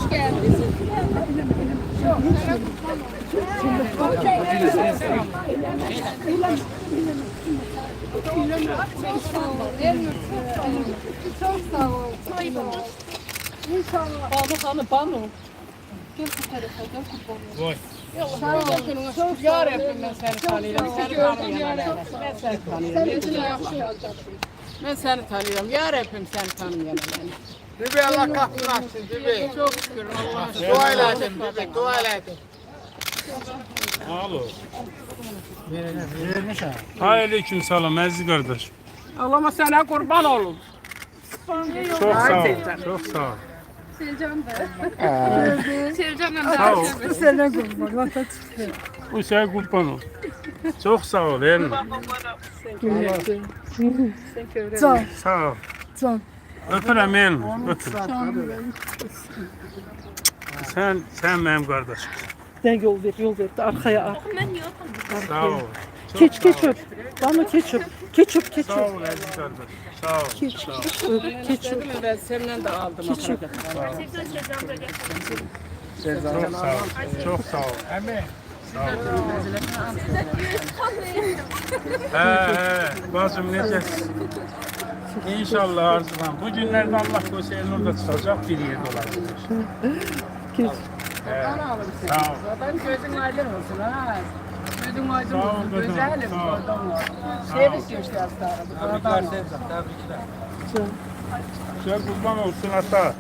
geldiniz. Çok sağ ol. İnşallah. Banu. Gel bu tarafa, gel kuponu. Sağ ol. Çok Ya Rabbim ben seni tanıyorum. Seni tanıyorum. Ben seni tanıyorum. Ben seni tanıyorum. Ya Rabbim seni tanıyorum. Bibi Allah kapını açsın Bibi. Çok şükür Allah'a şükür. Dua elədim Bibi, dua elədim. Alo. Aleyküm selam Aziz kardeş. Allah'ıma sana kurban olun. Çok sağ ol. Çok sağ ol. Sevcan da. Sevcan'la Sağ ol. Sana kurban. Bu şey kurban ol. Çok sağ ol Ermin. Can. Sağ ol. Can. Öpürəm Ermin. Öpürəm. Sen benim kardeşim. Sen yol ver. Arkaya. Sağ ol. Keç öp. Bana keç öp. Keç öp. Sağ ol Aziz kardeş. Sağ ol. Sağ ol. Keç öp. Ben senden de aldım. Çok sağ ol. Çok sağ ol. Bacım necəsin? İnşallah arzulam. Bu günlerde Allah Hüseyin orada çıkacak bir yerde olacak. Keç. Sağ ol. Zaten gözün aydın olsun ha. Gözün aydın Sağ ol olsun. kızım, Güzelim. sağ ol. Servis geçti hastanede. Sen kurban olsun ata.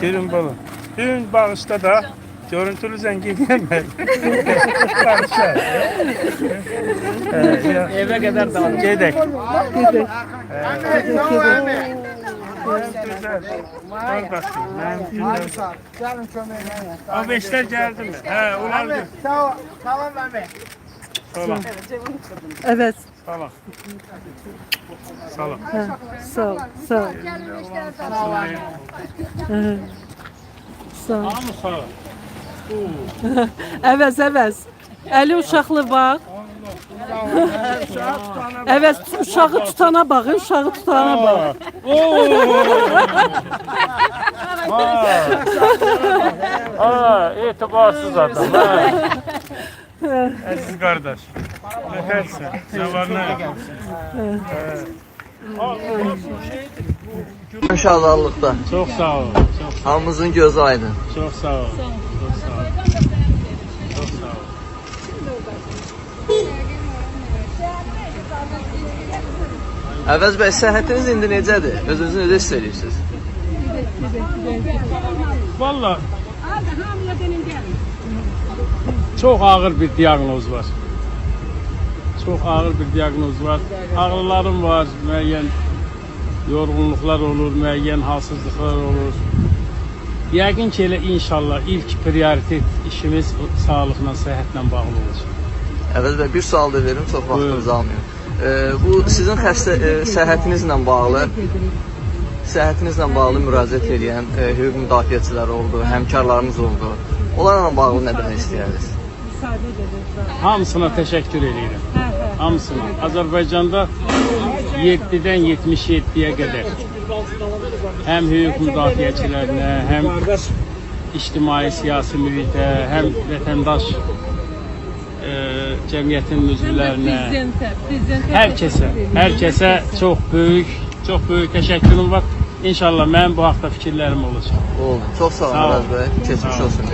Şirin balım. Dün bağışta da görüntülü zenginliyim ben. Bağışa. Eve kadar da aldım. Gedek. Əmi, sağ ol əmi. Güzel. Kardeşim, ben günler. Gəlin köməyinə. O beşler geldi mi? He, onlar Əmi, geldi. sağ ol. Salam əmi. Salam. Evet. Salam. Salam. Sağ ol. Sağ ol. Sağ ol. Ama sağ ol. Evet. Eli uşaqlı bak. Evet, uşağı tutana bakın, uşağı tutana bak. İtibarsız adam. Aziz kardeş. Nefersin? Zavarına. İnşallahlıqda. Çok sağ ol. Hamımızın gözü aydın. Çok sağ ol. Çok sağ ol. Çok sağ ol. Əvəz bəy, səhhətiniz indi necədir? Özünüzü necə hiss edirsiniz? Valla çok ağır bir diagnoz var. Çok ağır bir diagnoz var. Ağrılarım var, müəyyən yorğunluqlar olur, müəyyən halsızlıqlar olur. Yəqin ki, elə inşallah ilk prioritet işimiz sağlıqla, səhhətlə bağlı olacaq. Əvəz bəy, bir sual da verim, çox vaxtınızı almayın. Bu sizin səhhətinizlə bağlı müraciət edən hüquq müdafiəçiləri oldu, həmkarlarımız oldu. Onlarla bağlı nə demək istəyirsiniz? Hamısına təşəkkür edirəm. Hamısına. Azərbaycanda 7-dən 77-yə qədər həm hüquq müdafiəçilərinə, həm ictimai siyasi mühitə, həm vətəndaş cəmiyyətin üzvlərinə, hər kəsə çox böyük təşəkkürüm var. İnşallah mənim bu haqda fikirlərim olacaq. Oldu. Çox sağ olun Əvəz bəy. Keçmiş olsun.